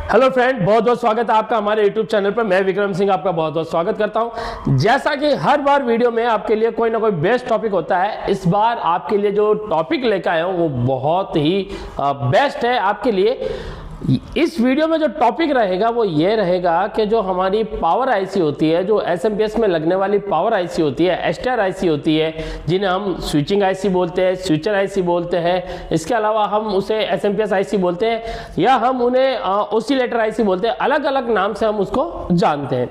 Hello friend, बहुत बहुत स्वागत है आपका हमारे यूट्यूब चैनल पर। मैं विक्रम सिंह आपका बहुत बहुत स्वागत करता हूं। जैसा कि हर बार वीडियो में आपके लिए कोई ना कोई बेस्ट टॉपिक होता है, इस बार आपके लिए जो टॉपिक लेकर आया हूं वो बहुत ही बेस्ट है आपके लिए। इस वीडियो में जो टॉपिक रहेगा वो ये रहेगा कि जो हमारी पावर आईसी होती है, जो एसएमपीएस में लगने वाली पावर आईसी होती है, एसटीआर आईसी होती है, जिन्हें हम स्विचिंग आईसी बोलते हैं, स्विचर आईसी बोलते हैं, इसके अलावा हम उसे एसएमपीएस आईसी बोलते हैं या हम उन्हें ऑसिलेटर आईसी बोलते हैं। अलग अलग नाम से हम उसको जानते हैं।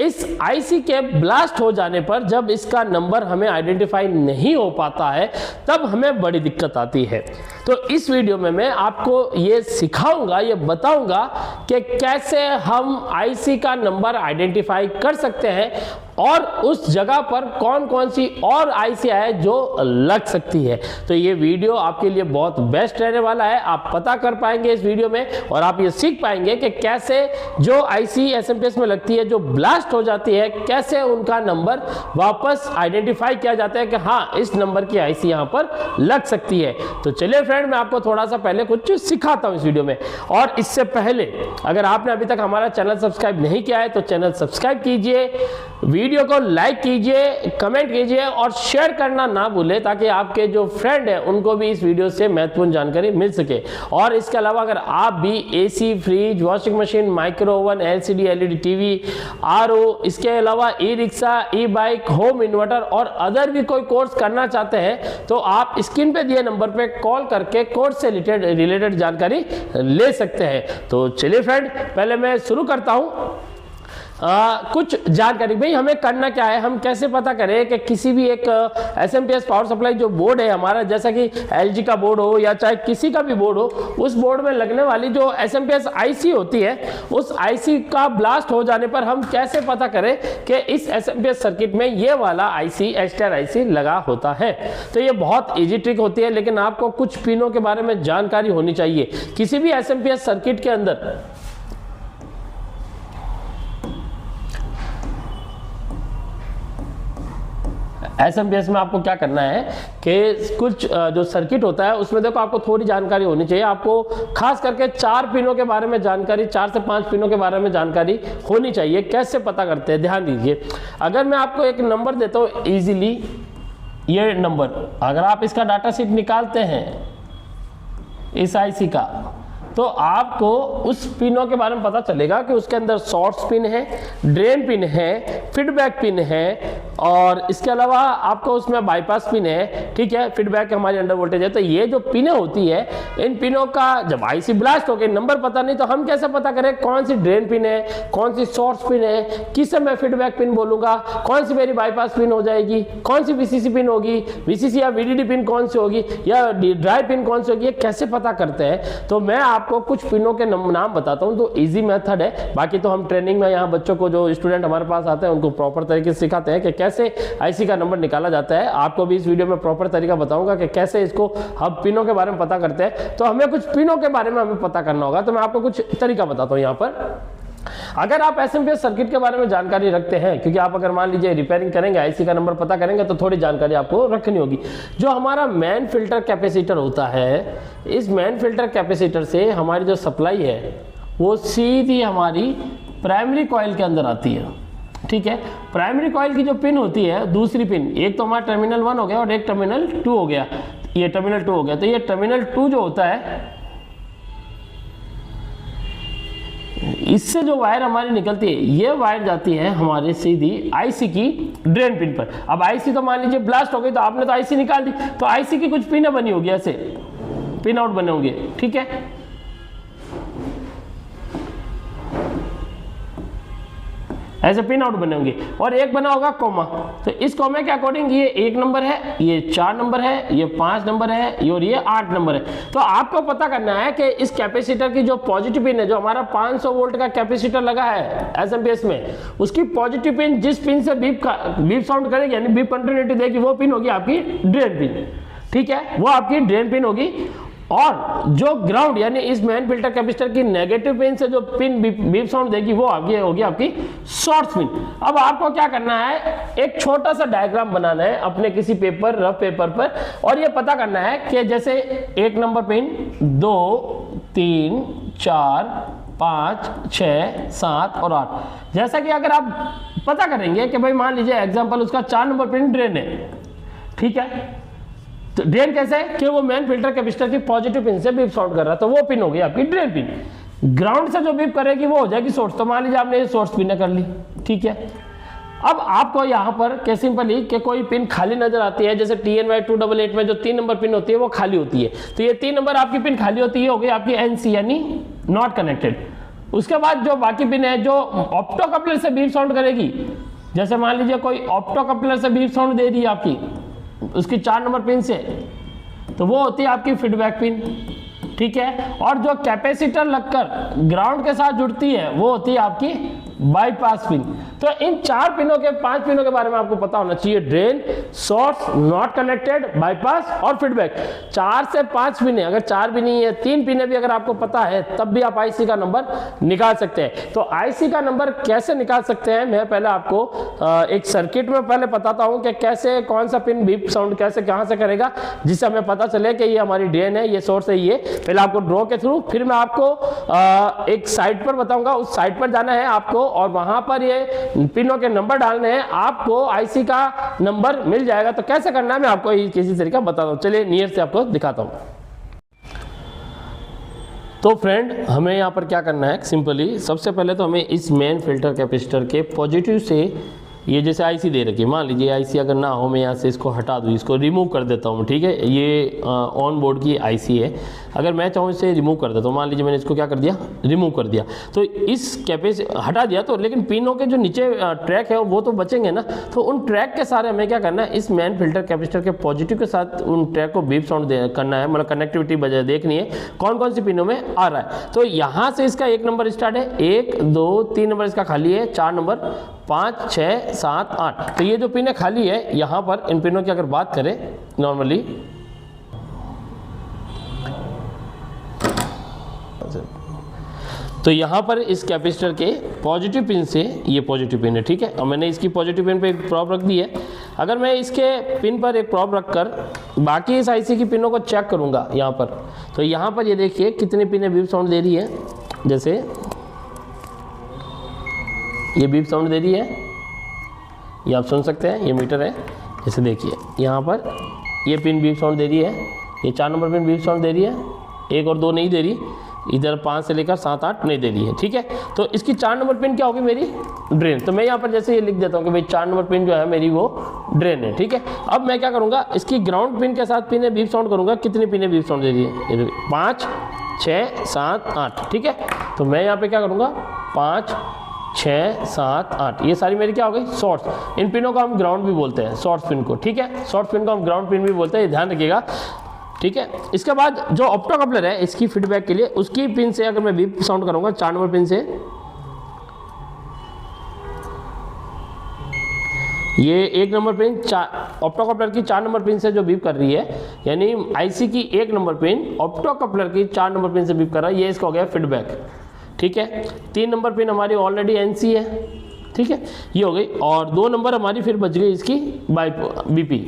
इस आईसी के ब्लास्ट हो जाने पर जब इसका नंबर हमें आइडेंटिफाई नहीं हो पाता है तब हमें बड़ी दिक्कत आती है। तो इस वीडियो में मैं आपको ये सिखाऊंगा, ये बताऊंगा कि कैसे हम आईसी का नंबर आइडेंटिफाई कर सकते हैं और उस जगह पर कौन कौन सी और आईसी है जो लग सकती है। तो ये वीडियो आपके लिए बहुत बेस्ट रहने वाला है। आप पता कर पाएंगे इस वीडियो में और आप ये सीख पाएंगे कि कैसे जो आईसी एसएमपीएस में लगती है, जो ब्लास्ट हो जाती है, कैसे उनका नंबर वापस आइडेंटिफाई किया जाता है कि हाँ, इस नंबर की आईसी यहाँ पर लग सकती है। तो चलिए फ्रेंड, मैं आपको थोड़ा सा पहले कुछ सिखाता हूँ इस वीडियो में। और इससे पहले अगर आपने अभी तक हमारा चैनल सब्सक्राइब नहीं किया है तो चैनल सब्सक्राइब कीजिए, वीडियो को लाइक कीजिए, कमेंट कीजिए और शेयर करना ना भूलें ताकि आपके जो फ्रेंड है उनको भी इस वीडियो से महत्वपूर्ण जानकारी मिल सके। और इसके अलावा अगर आप भी AC, fridge, washing machine, micro oven, LCD, LED TV, RO, इसके अलावा ई रिक्शा, ई बाइक, होम इन्वर्टर और अदर भी कोई कोर्स करना चाहते हैं तो आप स्क्रीन पे दिए नंबर पे कॉल करके कोर्स से रिलेटेड जानकारी ले सकते हैं। तो चलिए फ्रेंड, पहले मैं शुरू करता हूं कुछ जानकारी। भाई हमें करना क्या है, हम कैसे पता करें कि किसी भी एक एसएमपीएस पावर सप्लाई जो बोर्ड है हमारा, जैसा कि एलजी का बोर्ड हो या चाहे किसी का भी बोर्ड हो, उस बोर्ड में लगने वाली जो एसएमपीएस आईसी होती है, उस आईसी का ब्लास्ट हो जाने पर हम कैसे पता करें कि इस एसएमपीएस सर्किट में ये वाला आईसी, एसटीआर आईसी लगा होता है। तो ये बहुत ईजी ट्रिक होती है, लेकिन आपको कुछ पिनों के बारे में जानकारी होनी चाहिए। किसी भी एसएमपीएस सर्किट के अंदर एसएमपीएस में आपको क्या करना है कि कुछ जो सर्किट होता है उसमें देखो आपको थोड़ी जानकारी होनी चाहिए। आपको खास करके 4 पिनों के बारे में जानकारी, 4 से 5 पिनों के बारे में जानकारी होनी चाहिए। कैसे पता करते हैं, ध्यान दीजिए। अगर मैं आपको एक नंबर देता हूँ इजीली, ये नंबर अगर आप इसका डाटा शीट निकालते हैं इस आईसी का, तो आपको उस पिनों के बारे में पता चलेगा कि उसके अंदर सोर्स पिन है, ड्रेन पिन है, फीडबैक पिन है और इसके अलावा आपको उसमें बाईपास पिन है। ठीक है, फीडबैक हमारी अंडर वोल्टेज है। तो ये जो पिनें होती है, इन पिनों का जब आईसी ब्लास्ट हो गई, नंबर पता नहीं तो हम कैसे पता करें कौन सी ड्रेन पिन है, कौन सी सोर्स पिन है, किसे मैं फीडबैक पिन बोलूंगा, कौन सी मेरी बाईपास पिन हो जाएगी, कौन सी वीसीसी पिन होगी, वीसीसी या वीडीडी पिन कौन सी होगी या ड्राइव पिन कौन सी होगी, ये कैसे पता करते हैं। तो मैं आपको कुछ पिनों के नाम बताता हूं। तो इजी मेथड है, बाकी तो हम ट्रेनिंग में यहाँ बच्चों को, जो स्टूडेंट हमारे पास आते हैं, उनको प्रॉपर तरीके से सिखाते हैं कि कैसे आईसी का नंबर निकाला जाता है। आपको भी इस वीडियो में प्रॉपर तरीका बताऊंगा कि कैसे इसको हम पिनों के बारे में पता करते हैं। तो हमें कुछ पिनों के बारे में हमें पता करना होगा, तो मैं आपको कुछ तरीका बताता हूँ यहाँ पर। अगर आप एसएमपीएस सर्किट के बारे में जानकारी रखते हैं, क्योंकि आप अगर मान लीजिए रिपेयरिंग करेंगे, आईसी का नंबर पता करेंगे, तो थोड़ी जानकारी आपको रखनी होगी। जो हमारा मेन फिल्टर कैपेसिटर होता है, इस मेन फिल्टर कैपेसिटर से हमारी जो सप्लाई है वो सीधी हमारी प्राइमरी कॉइल के अंदर आती है। ठीक है, प्राइमरी कॉइल की जो पिन होती है, दूसरी पिन, एक तो हमारा टर्मिनल 1 हो गया और एक टर्मिनल 2 हो गया, ये टर्मिनल 2 हो गया। तो ये टर्मिनल 2 जो होता है, इससे जो वायर हमारी निकलती है, ये वायर जाती है हमारे सीधी आईसी की ड्रेन पिन पर। अब आईसी तो मान लीजिए ब्लास्ट हो गई, तो आपने तो आईसी निकाल दी, तो आईसी की कुछ पिनें बनी होगी, ऐसे पिन आउट बने होंगे। ठीक है, ऐसे पिन आउट बने होंगे और एक बना होगा कॉमा। तो इस कॉमा के अकॉर्डिंग ये 1 नंबर है, ये 4 नंबर है, ये 5 नंबर है और ये 8 नंबर है। तो आपको पता करना है कि इस कैपेसिटर की जो पॉजिटिव पिन है, जो हमारा 500 वोल्ट का कैपेसिटर लगा है एसएमपीएस में, उसकी पॉजिटिव पिन जिस पिन से बीप साउंड करेगी, यानी बीप कंटिन्यूटी देगी, वो पिन होगी आपकी ड्रेन पिन। ठीक है, वो आपकी ड्रेन पिन होगी। और जो ग्राउंड यानी इस मेन फिल्टर कैपेसिटर की नेगेटिव पिन से जो पिन बीप साउंड देगी वो आगे होगी आपकी सोर्स पिन। अब आपको क्या करना है, एक छोटा सा डायग्राम बनाना है अपने किसी पेपर, रफ पेपर पर, और ये पता करना है कि जैसे 1 नंबर पिन, 2, 3, 4 5 6 7 और 8। जैसा कि अगर आप पता करेंगे कि भाई मान लीजिए एग्जांपल उसका 4 नंबर पिन ड्रेन है, ठीक है, तो ड्रेन कैसे है कि वो मेन फिल्टर कैपेसिटर की पॉजिटिव पिन से बीप साउंड कर रहा है, तो वो पिन हो गई आपकी ड्रेन पिन। ग्राउंड से जो बीप करेगी वो हो जाएगी सोर्स। तो मान लीजिए आपने ये सोर्स पिन कर ली, ठीक है। अब आपको यहाँ पर क्या सिंपली कि कोई पिन खाली नजर आती है, जैसे TNY288 में जो 3 नंबर पिन होती है वो खाली होती है, तो ये 3 नंबर आपकी पिन खाली होती है, हो गई आपकी NC यानी नॉट कनेक्टेड। उसके बाद जो बाकी पिन है जो ऑप्टो कपलर से बीप साउंड करेगी, जैसे मान लीजिए कोई ऑप्टो कपलर से बीप साउंड दे रही है आपकी उसकी 4 नंबर पिन से, तो वो होती है आपकी फीडबैक पिन, ठीक है। और जो कैपेसिटर लगकर ग्राउंड के साथ जुड़ती है वो होती है आपकी बाईपास पिन। तो इन 4 पिनों के 5 पिनों के बारे में आपको पता होना चाहिए, drain, source, not connected, bypass और फीडबैक। 4 से 5 पिने, अगर 4 भी नहीं है 3 पिने भी अगर आपको पता है तब भी आप आईसी का नंबर निकाल सकते हैं। तो आईसी का नंबर कैसे निकाल सकते हैं, मैं पहले आपको एक सर्किट में पहले बताता हूं कि कैसे कौन सा पिन बीप साउंड कैसे कहां से करेगा, जिससे हमें पता चले कि ये हमारी ड्रेन है, ये सोर्स है। ये पहले आपको ड्रॉ के थ्रू, फिर मैं आपको एक साइट पर बताऊंगा, उस साइट पर जाना है आपको और वहां पर ये पिनों के नंबर डालने हैं, आपको आईसी का नंबर मिल जाएगा। तो कैसे करना है मैं आपको किसी तरीका बताता हूं, चलिए नियर से आपको दिखाता हूं। तो फ्रेंड हमें यहाँ पर क्या करना है, सिंपली सबसे पहले तो हमें इस मेन फिल्टर कैपेसिटर के पॉजिटिव से, ये जैसे आईसी दे रखी है, मान लीजिए आईसी अगर ना हो, मैं यहाँ से इसको हटा दूँ, इसको रिमूव कर देता हूँ, ठीक है। ये ऑन बोर्ड की आईसी है, अगर मैं चाहूँ इसे रिमूव कर देता हूँ, मान लीजिए मैंने इसको क्या कर दिया, रिमूव कर दिया, तो इस कैपेसिटी हटा दिया, तो लेकिन पिनों के जो नीचे ट्रैक है वो तो बचेंगे ना। तो उन ट्रैक के सारे हमें क्या करना है, इस मेन फिल्टर कैपेसिटर के पॉजिटिव के साथ उन ट्रैक को बीप साउंड करना है, मतलब कनेक्टिविटी बजाय देखनी है कौन कौन सी पिनों में आ रहा है। तो यहाँ से इसका 1 नंबर स्टार्ट है, 1 2 3 नंबर इसका खाली है, 4 नंबर 5 6 7 8। तो ये जो पिनें खाली है यहाँ पर, इन पिनों की अगर बात करें नॉर्मली, तो यहाँ पर इस कैपेसिटर के पॉजिटिव पिन से, ये पॉजिटिव पिन है, ठीक है। और मैंने इसकी पॉजिटिव पिन पे एक प्रॉब रख दी है। अगर मैं इसके पिन पर एक प्रॉब रखकर बाकी इस आईसी की पिनों को चेक करूँगा यहाँ पर, तो यहाँ पर ये देखिए कितनी पिनें बीप साउंड दे रही है। जैसे ये बीप साउंड दे रही है, ये आप सुन सकते हैं, ये मीटर है। जैसे देखिए यहाँ पर ये पिन बीप साउंड दे रही है, ये 4 नंबर पिन बीप साउंड दे रही है, 1 और 2 नहीं दे रही, इधर 5 से लेकर 7 8 नहीं दे रही है, ठीक है। तो इसकी 4 नंबर पिन क्या होगी, मेरी ड्रेन। तो मैं यहाँ पर जैसे ये लिख देता हूँ कि भाई 4 नंबर पिन जो है मेरी वो ड्रेन है, ठीक है। अब मैं क्या करूँगा, इसकी ग्राउंड पिन के साथ पिने बीप साउंड करूँगा, कितनी पिने बीप साउंड दे रही है, 5 6 7 8, ठीक है। तो मैं यहाँ पर क्या करूँगा, 5 6 7 8, ये सारी मेरी क्या हो गई, शॉर्ट्स। इन पिनों को हम ग्राउंड भी बोलते हैं, शॉर्ट्स पिन को, ठीक है। शॉर्ट्स पिन को हम ग्राउंड पिन भी बोलते हैं, ये ध्यान रखिएगा, ठीक है। इसके बाद जो ऑप्टो कपलर है इसकी फीडबैक के लिए, उसकी पिन से अगर मैं बीप साउंड करूंगा 4 नंबर पिन से, ये 1 नंबर पिन ऑप्टो कपलर की 4 नंबर पिन से जो बीप कर रही है, यानी आईसी की 1 नंबर पिन ऑप्टो कपलर की 4 नंबर पिन से बीप कर रहा है, ये इसका हो गया फीडबैक, ठीक है। 3 नंबर पिन हमारी ऑलरेडी एनसी है, ठीक है, ये हो गई। और 2 नंबर हमारी फिर बच गई इसकी बीपी,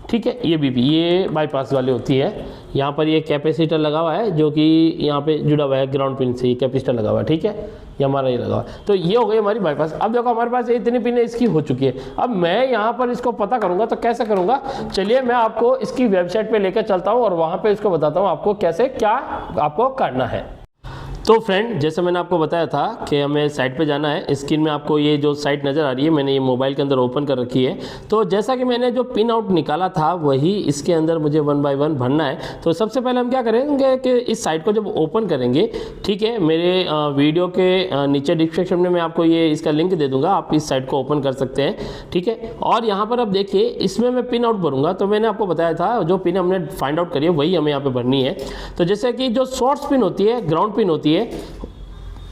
ठीक है। ये बीपी, ये बाईपास वाली होती है। यहाँ पर ये कैपेसिटर लगा हुआ है जो कि यहाँ पे जुड़ा हुआ है ग्राउंड पिन से, ये कैपेसिटर लगा हुआ है, ठीक है, ये हमारा ये लगा हुआ है। तो ये हो गई हमारी बाईपास। अब देखो हमारे पास इतनी पिनें इसकी हो चुकी है। अब मैं यहाँ पर इसको पता करूँगा, तो कैसे करूँगा, चलिए मैं आपको इसकी वेबसाइट पे लेकर चलता हूँ और वहाँ पे इसको बताता हूँ आपको कैसे क्या आपको करना है। तो फ्रेंड जैसे मैंने आपको बताया था कि हमें साइट पे जाना है, स्क्रीन में आपको ये जो साइट नज़र आ रही है, मैंने ये मोबाइल के अंदर ओपन कर रखी है। तो जैसा कि मैंने जो पिन आउट निकाला था वही इसके अंदर मुझे 1 बाय 1 भरना है। तो सबसे पहले हम क्या करेंगे कि इस साइट को जब ओपन करेंगे, ठीक है, मेरे वीडियो के नीचे डिस्क्रिप्शन में मैं आपको ये इसका लिंक दे दूँगा, आप इस साइट को ओपन कर सकते हैं, ठीक है। और यहाँ पर अब देखिए इसमें मैं पिन आउट भरूँगा। तो मैंने आपको बताया था जो पिन हमने फाइंड आउट करी है वही हमें यहाँ पर भरनी है। तो जैसे कि जो शॉर्ट्स पिन होती है, ग्राउंड पिन होती है,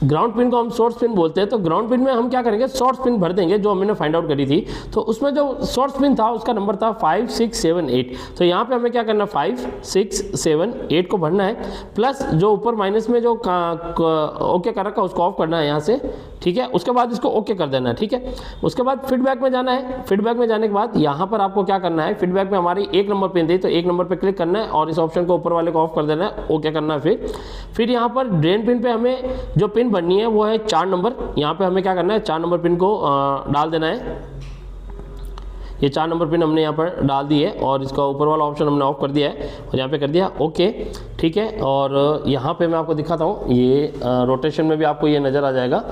ग्राउंड पिन को हम सोर्स पिन बोलते हैं। तो ग्राउंड पिन में हम क्या करेंगे, सोर्स पिन भर देंगे जो हमने फाइंड आउट करी थी। तो उसमें जो सोर्स पिन था उसका नंबर था 5 6 7 8। तो यहाँ पे हमें क्या करना, 5 6 7 8 को भरना है, प्लस जो ऊपर माइनस में जो ओके कर रखा है उसको ऑफ करना है यहाँ से, ठीक है। उसके बाद इसको ओके कर देना है, ठीक है। उसके बाद फीडबैक में जाना है। फीडबैक में जाने के बाद यहाँ पर आपको क्या करना है, फीडबैक में हमारी 1 नंबर पिन थी तो 1 नंबर पर क्लिक करना है और इस ऑप्शन को ऊपर वाले को ऑफ कर देना है, ओके करना है। फिर यहाँ पर ड्रेन पिन पे हमें जो पिन बननी है वो है 4 नंबर। यहाँ पे हमें क्या करना है, 4 नंबर पिन को डाल देना है। ये 4 नंबर पिन हमने यहाँ पर डाल दी है और इसका ऊपर वाला ऑप्शन हमने ऑफ कर दिया है और यहाँ पे कर दिया ओके, ठीक है। और यहाँ पे मैं आपको दिखाता हूँ, ये रोटेशन में भी आपको ये नज़र आ जाएगा,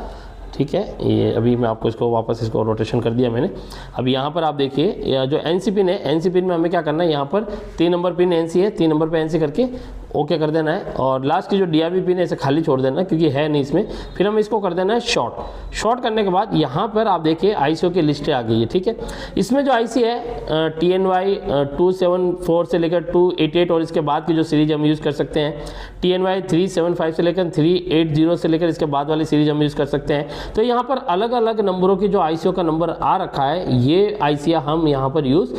ठीक है। ये अभी मैं आपको इसको वापस इसको रोटेशन कर दिया मैंने। अभी यहाँ पर आप देखिए जो एनसी पिन है, एनसी पिन में हमें क्या करना है, यहाँ पर 3 नंबर पिन एनसी है, 3 नंबर पे एनसी करके ओके कर देना है और लास्ट की जो डीआरबी पिन है इसे खाली छोड़ देना क्योंकि है नहीं इसमें। फिर हम इसको कर देना है शॉर्ट। शॉर्ट करने के बाद यहाँ पर आप देखिए आईसीओ की लिस्टें आ गई है, ठीक है। इसमें जो आईसी है TNY 274 से लेकर 288 और इसके बाद की जो सीरीज हम यूज़ कर सकते हैं TNY 375 से लेकर 380 से लेकर इसके बाद वाली सीरीज हम यूज़ कर सकते हैं। तो यहाँ पर अलग अलग नंबरों की जो आईसीओ का नंबर आ रखा है, ये आईसी हम यहाँ पर यूज़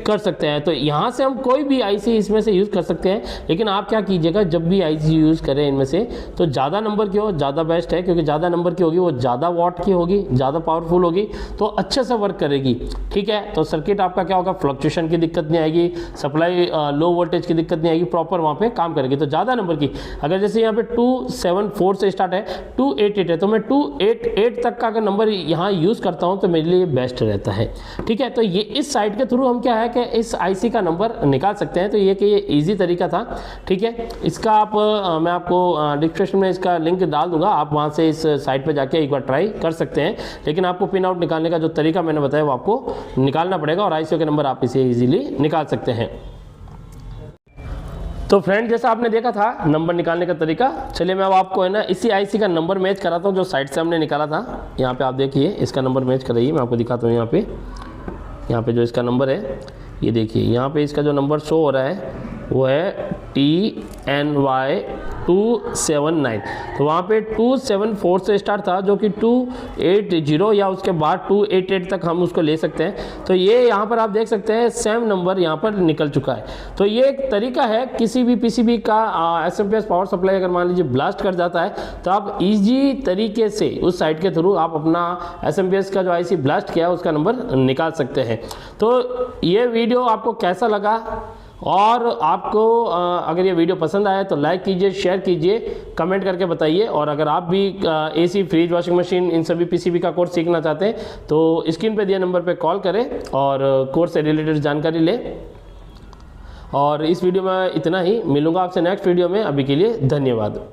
कर सकते हैं। तो यहाँ से हम कोई भी आईसी इसमें से यूज़ कर सकते हैं, लेकिन आप क्या कीजिएगा, जब भी आईसी यूज़ करें इनमें से तो ज़्यादा नंबर की हो ज़्यादा बेस्ट है, क्योंकि ज़्यादा नंबर की होगी वो ज़्यादा वॉट की होगी, ज़्यादा पावरफुल होगी तो अच्छे से वर्क करेगी, ठीक है। तो सर्किट आपका क्या होगा, फ्लक्चुएशन की दिक्कत नहीं आएगी, सप्लाई लो वोल्टेज की दिक्कत नहीं आएगी, प्रॉपर वहाँ पे काम करेगी। तो ज़्यादा नंबर की, अगर जैसे यहाँ पे 274 से स्टार्ट है, 288 है, तो मैं 288 तक का अगर नंबर यहाँ यूज़ करता हूँ तो मेरे लिए बेस्ट रहता है, ठीक है। तो ये इस साइट के थ्रू हम क्या है कि इस आईसी का नंबर निकाल सकते हैं। तो ये कि ये ईजी तरीका था, ठीक है। इसका आप मैं आपको डिस्क्रिप्शन में इसका लिंक डाल दूंगा, आप वहाँ से इस साइट पे जाके एक बार ट्राई कर सकते हैं। लेकिन आपको पिन आउट निकालने का जो तरीका मैंने बताया वो आपको निकालना पड़ेगा और आईसीओ के नंबर आप इसे ईजिली निकाल सकते हैं। तो फ्रेंड जैसा आपने देखा था नंबर निकालने का तरीका, चलिए मैं अब आपको है ना इसी आईसी का नंबर मैच कराता हूँ जो साइट से हमने निकाला था। यहाँ पे आप देखिए इसका नंबर मैच कराइए, मैं आपको दिखाता हूँ। यहाँ पे जो इसका नंबर है ये देखिए, यहाँ पे इसका जो नंबर शो हो रहा है वो है TNY 279। तो वहाँ पे 274 से स्टार्ट था जो कि 280 या उसके बाद 288 तक हम उसको ले सकते हैं। तो ये यहाँ पर आप देख सकते हैं सेम नंबर यहाँ पर निकल चुका है। तो ये एक तरीका है, किसी भी PCB का SMPS पावर सप्लाई अगर मान लीजिए ब्लास्ट कर जाता है तो आप ईजी तरीके से उस साइट के थ्रू आप अपना SMPS का जो आईसी ब्लास्ट किया है उसका नंबर निकाल सकते हैं। तो ये वीडियो आपको कैसा लगा, और आपको अगर ये वीडियो पसंद आया तो लाइक कीजिए, शेयर कीजिए, कमेंट करके बताइए। और अगर आप भी AC, फ्रिज, वॉशिंग मशीन इन सभी PCB का कोर्स सीखना चाहते हैं तो स्क्रीन पे दिए नंबर पे कॉल करें और कोर्स से रिलेटेड जानकारी लें। और इस वीडियो में इतना ही, मिलूंगा आपसे नेक्स्ट वीडियो में। अभी के लिए धन्यवाद।